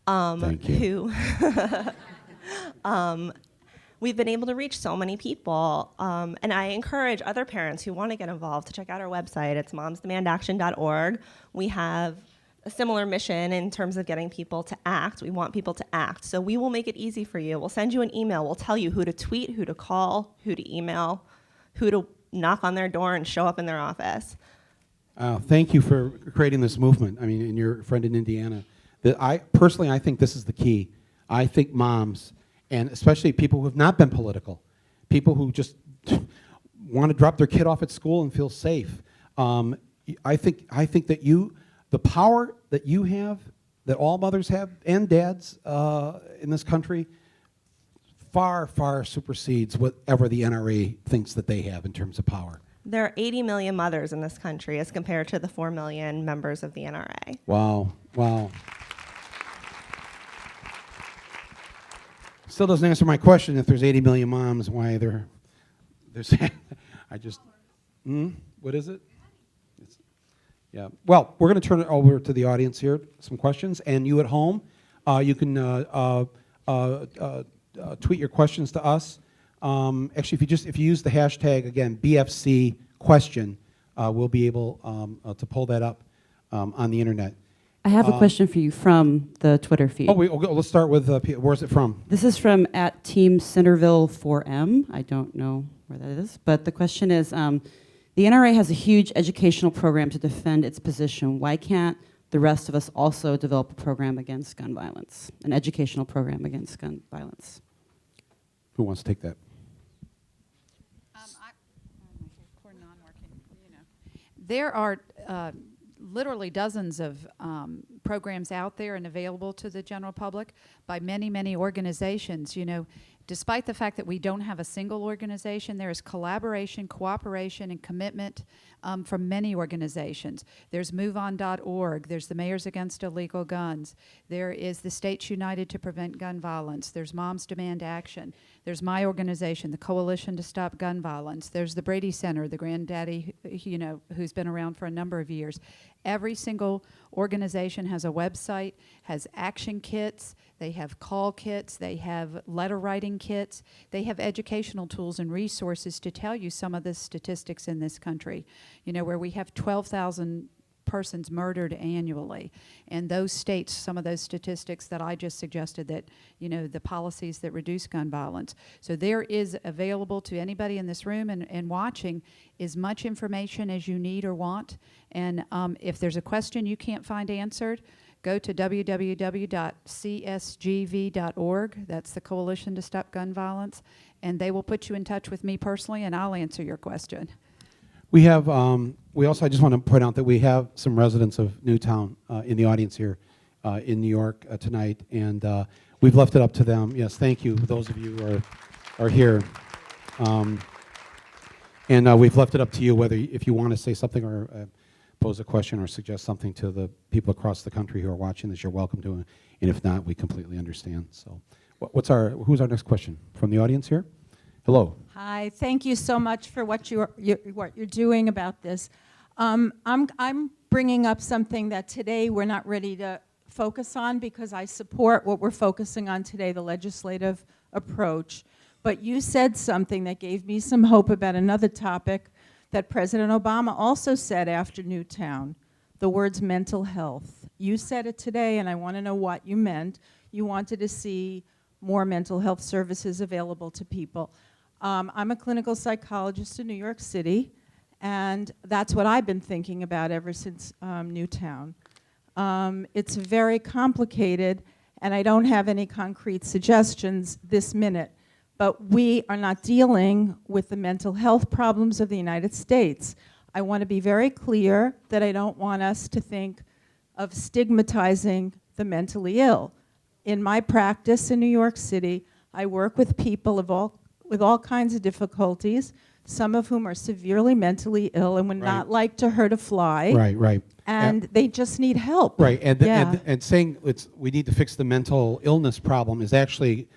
Thank you. We've been able to reach so many people. And I encourage other parents who want to get involved to check out our website. It's momsdemandaction.org. We have a similar mission in terms of getting people to act. We want people to act. So we will make it easy for you. We'll send you an email. We'll tell you who to tweet, who to call, who to email, who to knock on their door and show up in their office. Thank you for creating this movement. I mean, and your friend in Indiana. I think this is the key. I think moms, and especially people who have not been political, people who just want to drop their kid off at school and feel safe. I think that the power that you have, that all mothers have, and dads in this country, far, far supersedes whatever the NRA thinks that they have in terms of power. There are 80 million mothers in this country as compared to the 4 million members of the NRA. Wow. Still doesn't answer my question. If there's 80 million moms, why there's I just, what is it? Yeah. Well, we're going to turn it over to the audience here, some questions. And you at home, you can tweet your questions to us. Actually, if you use the hashtag, again, BFC question, we'll be able to pull that up on the internet. I have a question for you from the Twitter feed. Let's start with, where's it from? This is from at Team Centerville 4M. I don't know where that is, but the question is, the NRA has a huge educational program to defend its position. Why can't the rest of us also develop a program against gun violence, an educational program against gun violence? Who wants to take that? There are literally dozens of programs out there and available to the general public by many, many organizations. You know, despite the fact that we don't have a single organization, there is collaboration, cooperation, and commitment from many organizations. There's MoveOn.org. There's the Mayors Against Illegal Guns. There is the States United to Prevent Gun Violence. There's Moms Demand Action. There's my organization, the Coalition to Stop Gun Violence. There's the Brady Center, the granddaddy, you know, who's been around for a number of years. Every single organization has a website, has action kits, they have call kits, they have letter writing kits, they have educational tools and resources to tell you some of the statistics in this country. You know, where we have 12,000 persons murdered annually. And those states, some of those statistics that I just suggested, that, you know, the policies that reduce gun violence. So there is available to anybody in this room and watching as much information as you need or want. And if there's a question you can't find answered, go to www.csgv.org. That's the Coalition to Stop Gun Violence. And they will put you in touch with me personally, and I'll answer your question. We have, we also, I just want to point out that we have some residents of Newtown in the audience here in New York tonight, and we've left it up to them. Yes, thank you, those of you who are here. And we've left it up to you whether, if you want to say something or pose a question or suggest something to the people across the country who are watching this, you're welcome to, and if not, we completely understand. So, who's our next question? From the audience here? Hello. Hi, thank you so much for what you're doing about this. I'm bringing up something that today we're not ready to focus on because I support what we're focusing on today, the legislative approach. But you said something that gave me some hope about another topic that President Obama also said after Newtown, the words mental health. You said it today, and I want to know what you meant. You wanted to see more mental health services available to people. I'm a clinical psychologist in New York City, and that's what I've been thinking about ever since Newtown. It's very complicated, and I don't have any concrete suggestions this minute, but we are not dealing with the mental health problems of the United States. I want to be very clear that I don't want us to think of stigmatizing the mentally ill. In my practice in New York City, I work with people with all kinds of difficulties, some of whom are severely mentally ill and would not like to hurt a fly. Right. And they just need help. Right, and saying we need to fix the mental illness problem is actually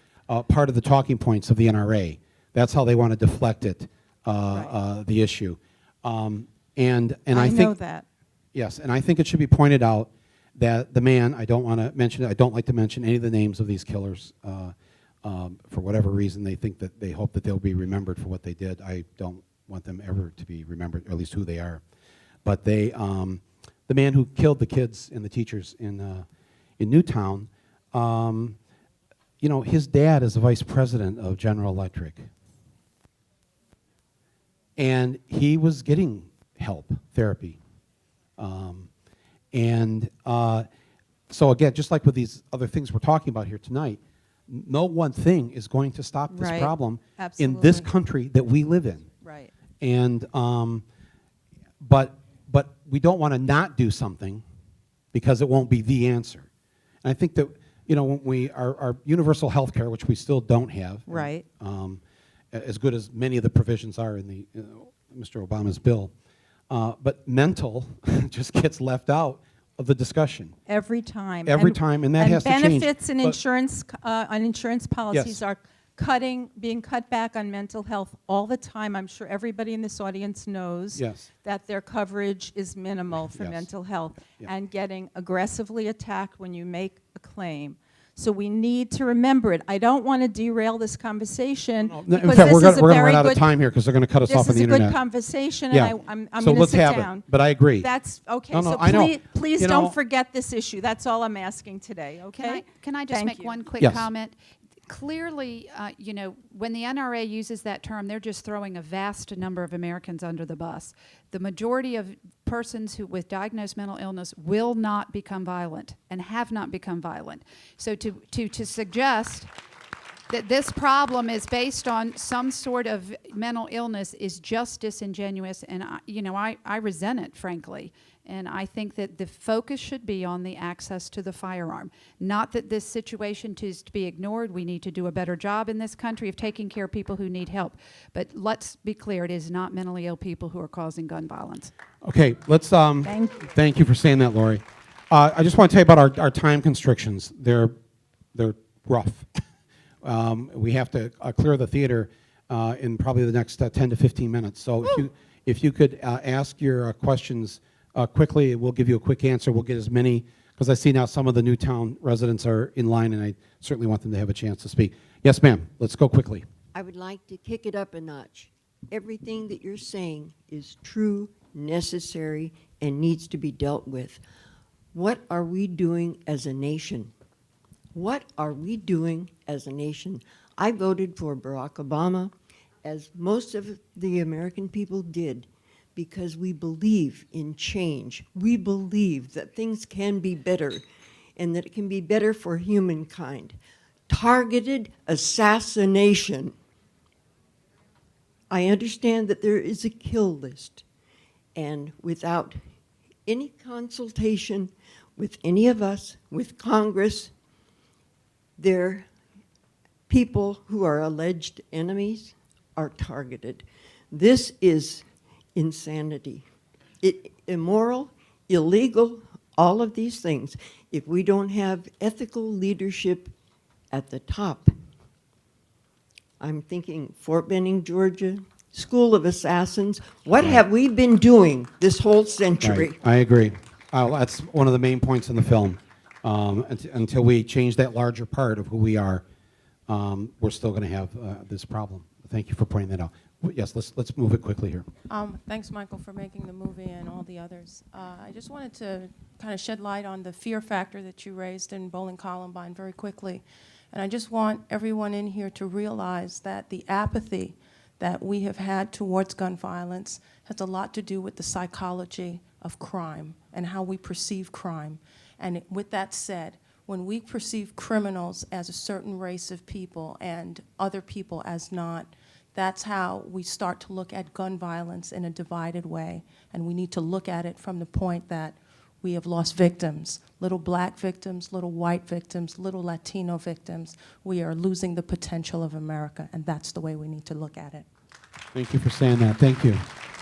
part of the talking points of the NRA. That's how they want to deflect it, the issue. And I think, know that. Yes, and I think it should be pointed out that the man, I don't like to mention any of the names of these killers. For whatever reason, they hope that they'll be remembered for what they did. I don't want them ever to be remembered, or at least who they are. But the man who killed the kids and the teachers in Newtown, you know, his dad is the vice president of General Electric, and he was getting help, therapy, so again, just like with these other things we're talking about here tonight. No one thing is going to stop this problem in this country that we live in. Right. And but we don't want to not do something because it won't be the answer. And I think that, you know, when our universal health care, which we still don't have, Right. As good as many of the provisions are in the Mr. Obama's bill, but mental just gets left out of the discussion. Every time. Every time, and that has to change. Benefits and insurance policies are being cut back on mental health all the time. I'm sure everybody in this audience knows Yes. that their coverage is minimal for Yes. mental health, Yeah. and getting aggressively attacked when you make a claim. So we need to remember it. I don't want to derail this conversation. In because fact, this we're is a going to very run out of good- time here because they're going to cut us off This on the is a good internet. conversation, Yeah. and I'm So going to let's sit have down. it. But I agree. That's okay. No, no, So I know. please You know- don't forget this issue. That's all I'm asking today. Okay? Can I just Thank make you. one quick Yes. comment? Clearly, when the NRA uses that term, they're just throwing a vast number of Americans under the bus. The majority of persons with diagnosed mental illness will not become violent and have not become violent. So to suggest that this problem is based on some sort of mental illness is just disingenuous, and I resent it, frankly. And I think that the focus should be on the access to the firearm. Not that this situation is to be ignored. We need to do a better job in this country of taking care of people who need help. But let's be clear, it is not mentally ill people who are causing gun violence. Okay, let's. Thank you. Thank you for saying that, Lori. I just want to tell you about our time constrictions. They're rough. We have to clear the theater in probably the next 10 to 15 minutes. So if you could ask your questions quickly, we'll give you a quick answer. We'll get as many, because I see now some of the Newtown residents are in line, and I certainly want them to have a chance to speak. Yes, ma'am. Let's go quickly. I would like to kick it up a notch. Everything that you're saying is true, necessary, and needs to be dealt with. What are we doing as a nation? What are we doing as a nation? I voted for Barack Obama, as most of the American people did, because we believe in change. We believe that things can be better and that it can be better for humankind. Targeted assassination. I understand that there is a kill list, and without any consultation with any of us, with Congress, their people who are alleged enemies are targeted. This is insanity. Immoral, illegal, all of these things. If we don't have ethical leadership at the top, I'm thinking Fort Benning, Georgia, School of Assassins. What have we been doing this whole century? Right. I agree. That's one of the main points in the film. Until we change that larger part of who we are, we're still going to have this problem. Thank you for pointing that out. Yes, let's move it quickly here. Thanks, Michael, for making the movie and all the others. I just wanted to kind of shed light on the fear factor that you raised in Bowling Columbine very quickly. And I just want everyone in here to realize that the apathy that we have had towards gun violence has a lot to do with the psychology of crime and how we perceive crime. And with that said, when we perceive criminals as a certain race of people and other people as not, that's how we start to look at gun violence in a divided way. And we need to look at it from the point that we have lost victims, little black victims, little white victims, little Latino victims. We are losing the potential of America, and that's the way we need to look at it. Thank you for saying that. Thank you.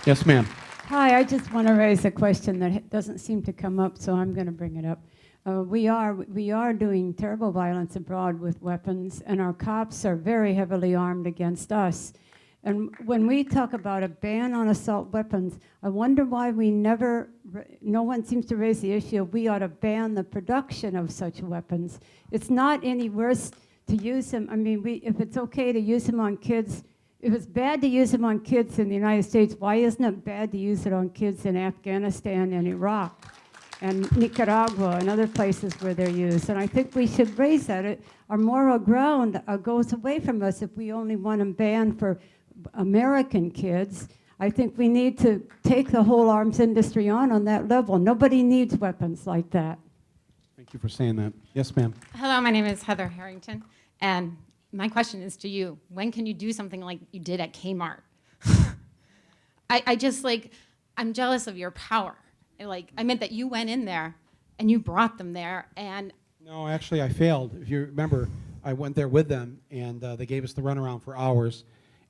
Yes, ma'am. Hi, I just want to raise a question that doesn't seem to come up, so I'm going to bring it up. We are doing terrible violence abroad with weapons, and our cops are very heavily armed against us. And when we talk about a ban on assault weapons, I wonder why no one seems to raise the issue of we ought to ban the production of such weapons. It's not any worse to use them. I mean, if it's okay to use them on kids, if it's bad to use them on kids in the United States, why isn't it bad to use it on kids in Afghanistan and Iraq and Nicaragua and other places where they're used? And I think we should raise that. Our moral ground goes away from us if we only want them banned for American kids. I think we need to take the whole arms industry on that level. Nobody needs weapons like that. Thank you for saying that. Yes, ma'am. Hello, my name is Heather Harrington, and my question is to you. When can you do something like you did at Kmart? I'm jealous of your power. I meant that you went in there and you brought them there, and No, actually, I failed. If you remember, I went there with them, and they gave us the runaround for hours,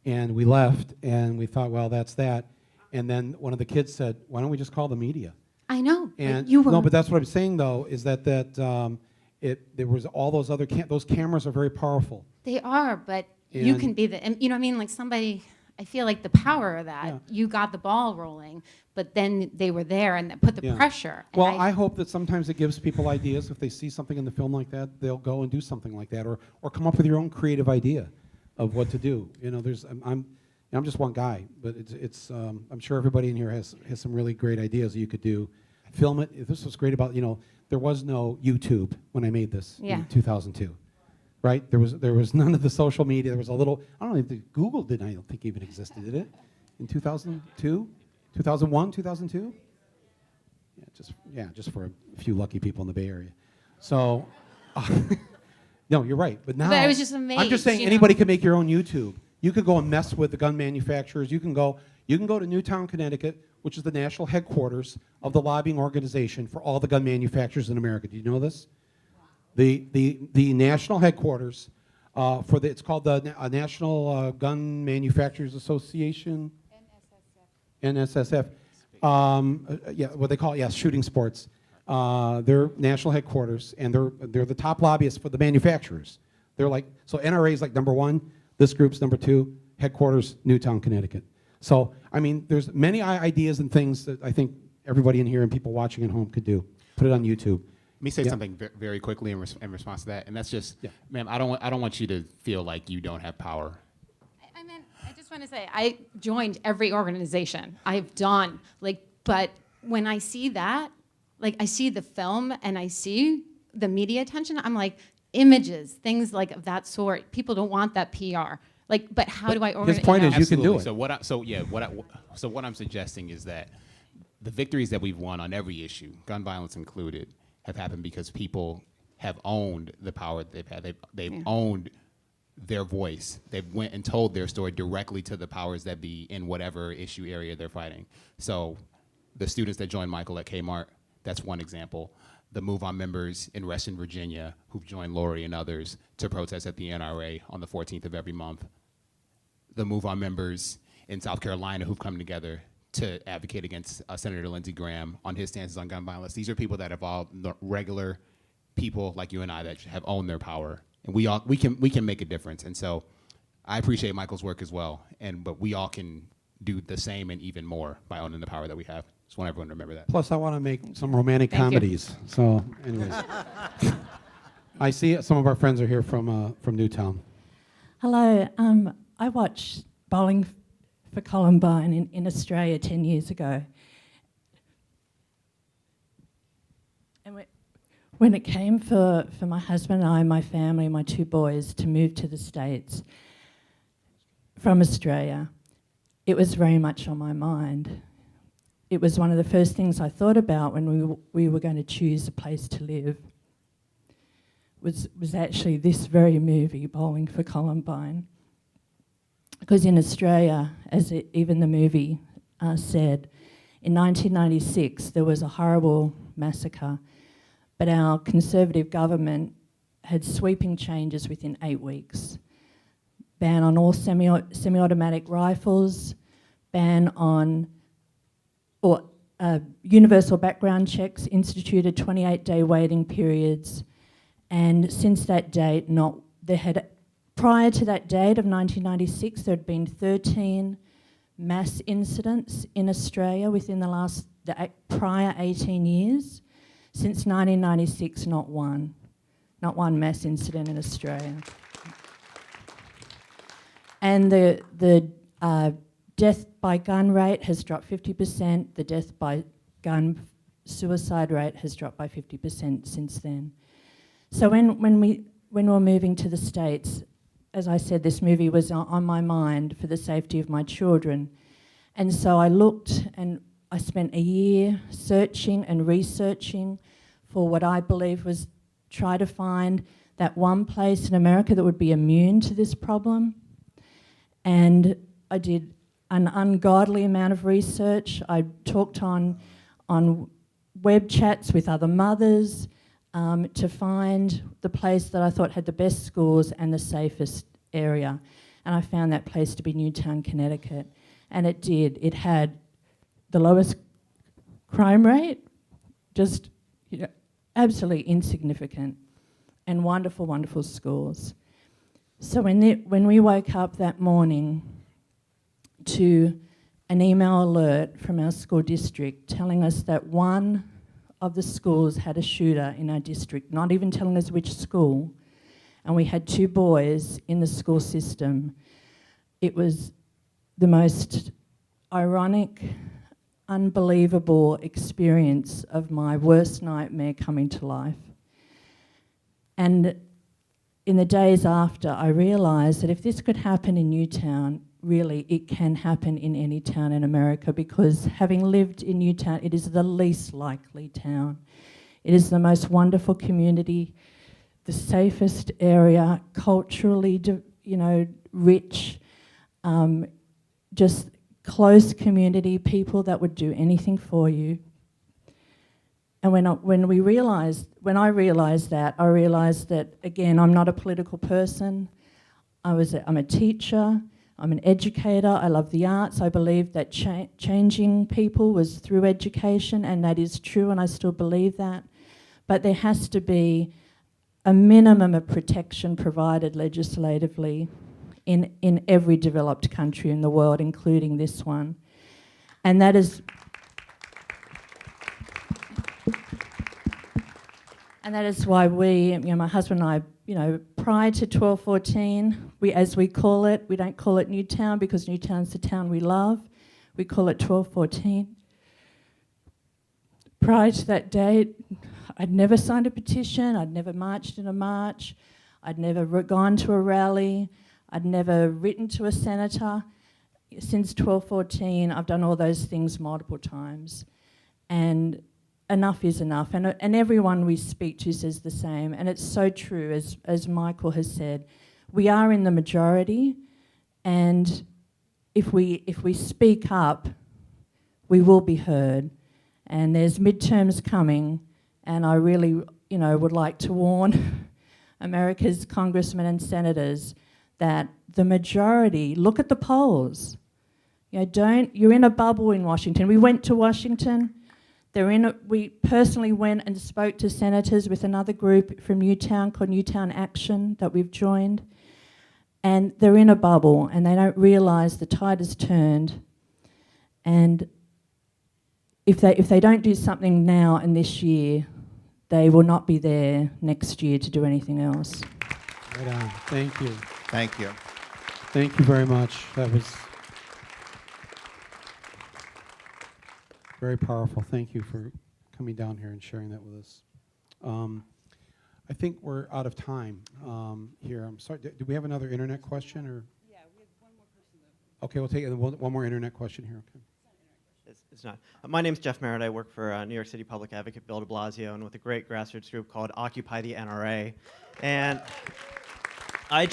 and we left, and we thought, well, that's that. And then one of the kids said, why don't we just call the media? I know, And but you were. no, but that's what I'm saying, though, is that there was all those other those cameras are very powerful. They are, but you And- can be the, and you know what I mean? Like somebody, I feel like the power of that, Yeah. you got the ball rolling, but then they were there and that put the Yeah. pressure. And Well, I hope that sometimes it gives people ideas. If they see something in the film like that, they'll go and do something like that, or come up with your own creative idea of what to do. You know, I'm just one guy, but I'm sure everybody in here has some really great ideas that you could do. Film it. This was great about, there was no YouTube when I made this Yeah. in 2002. Right? There was none of the social media. There was a little, I don't know, Google I don't think even existed, did it? In 2002? 2001, 2002? Just for a few lucky people in the Bay Area. So, no, you're right. But now, I was just I'm amazed, just saying you know? anybody can make your own YouTube. You could go and mess with the gun manufacturers. You can go to Newtown, Connecticut, which is the national headquarters of the lobbying organization for all the gun manufacturers in America. Do you know this? The national headquarters it's called the National Gun Manufacturers Association. NSSF. What they call it, shooting sports. They're national headquarters, and they're the top lobbyists for the manufacturers. They're like, so NRA is like number 1, this group's number 2, headquarters, Newtown, Connecticut. So, I mean, there's many ideas and things that I think everybody in here and people watching at home could do. Put it on YouTube. Let me say Yeah. something very quickly in response to that, and that's just, Yeah. ma'am, I don't want you to feel like you don't have power. I just want to say, I joined every organization I've done, but when I see that, I see the film and I see the media attention, I'm like, images, things like of that sort, people don't want that PR. But how do I organize? His point is you can do Absolutely. it. So what I'm suggesting is that the victories that we've won on every issue, gun violence included, have happened because people have owned the power that they've had. They've owned their voice. They went and told their story directly to the powers that be in whatever issue area they're fighting. So the students that joined Michael at Kmart, that's one example. The Move On members in Reston, Virginia, who've joined Lori and others to protest at the NRA on the 14th of every month. The Move On members in South Carolina who've come together to advocate against Senator Lindsey Graham on his stances on gun violence. These are people that have all regular people like you and I that have owned their power, and we can make a difference. And so, I appreciate Michael's work as well, but we all can do the same and even more by owning the power that we have. Just want everyone to remember that. Plus, I want to make some romantic Thank you. comedies. So, anyways, I see some of our friends are here from Newtown. Hello. I watched Bowling for Columbine in Australia 10 years ago. And when it came for my husband and I, my family, my 2 boys to move to the States from Australia, it was very much on my mind. It was one of the first things I thought about when we were going to choose a place to live. Was actually this very movie, Bowling for Columbine. Because in Australia, as even the movie said, in 1996 there was a horrible massacre, but our Conservative government had sweeping changes within 8 weeks. Ban on all semi-automatic rifles, ban on universal background checks, instituted 28-day waiting periods, and since that date, prior to that date of 1996, there had been 13 mass incidents in Australia within the prior 18 years. Since 1996, not one mass incident in Australia. And the death by gun rate has dropped 50%. The death by gun suicide rate has dropped by 50% since then. So when we were moving to the States, as I said, this movie was on my mind for the safety of my children. And so I looked and I spent a year searching and researching for what I believe was try to find that one place in America that would be immune to this problem. And I did an ungodly amount of research. I talked on web chats with other mothers to find the place that I thought had the best schools and the safest area. And I found that place to be Newtown, Connecticut. And it did. It had the lowest crime rate, just absolutely insignificant, and wonderful, wonderful schools. So when we woke up that morning to an email alert from our school district telling us that one of the schools had a shooter in our district, not even telling us which school, and we had 2 boys in the school system, it was the most ironic, unbelievable experience of my worst nightmare coming to life. And in the days after, I realised that if this could happen in Newtown, really it can happen in any town in America, because having lived in Newtown, it is the least likely town. It is the most wonderful community, the safest area, culturally, rich, just close community, people that would do anything for you. And when I realised that, again, I'm not a political person. I'm a teacher. I'm an educator. I love the arts. I believe that changing people was through education, and that is true, and I still believe that. But there has to be a minimum of protection provided legislatively in every developed country in the world, including this one. And that is... And that is why we, my husband and I, prior to 1214, as we call it, we don't call it Newtown because Newtown's the town we love. We call it 1214. Prior to that date, I'd never signed a petition. I'd never marched in a march. I'd never gone to a rally. I'd never written to a senator. Since 1214, I've done all those things multiple times. And enough is enough, and everyone we speak to says the same, and it's so true, as Michael has said. We are in the majority, and if we speak up, we will be heard. And there's midterms coming, and I really, would like to warn America's congressmen and senators that the majority, look at the polls. You're in a bubble in Washington. We went to Washington. We personally went and spoke to senators with another group from Newtown called Newtown Action that we've joined, and they're in a bubble and they don't realise the tide has turned, and if they don't do something now and this year, they will not be there next year to do anything else. Right on. Thank you. Thank you. Thank you very much. That was very powerful. Thank you for coming down here and sharing that with us. I think we're out of time here. I'm sorry. Do we have another internet question? Or? Yeah, we have one more person. Okay, we'll take one more internet question here. Okay. It's not. My name's Jeff Merritt. I work for New York City Public Advocate Bill de Blasio and with a great grassroots group called Occupy the NRA. And I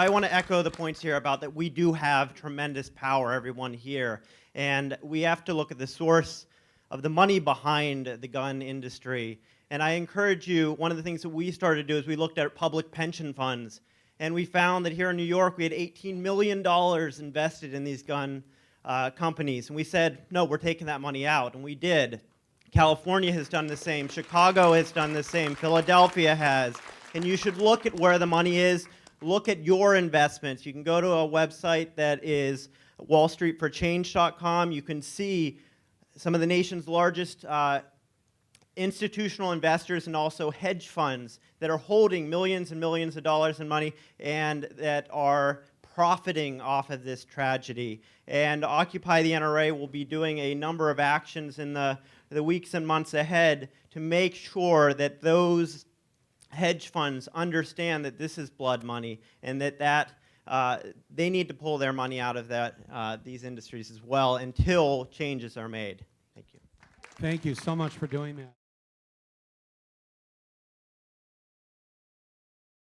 want to echo the points here about that we do have tremendous power, everyone here. And we have to look at the source of the money behind the gun industry. And I encourage you, one of the things that we started to do is we looked at public pension funds. And we found that here in New York, we had $18 million invested in these gun companies. And we said, no, we're taking that money out. And we did. California has done the same. Chicago has done the same. Philadelphia has. And you should look at where the money is. Look at your investments. You can go to a website that is wallstreetforchange.com. You can see some of the nation's largest institutional investors and also hedge funds that are holding millions and millions of dollars in money and that are profiting off of this tragedy. And Occupy the NRA will be doing a number of actions in the weeks and months ahead to make sure that those hedge funds understand that this is blood money and that they need to pull their money out of these industries as well until changes are made. Thank you. Thank you so much for doing that.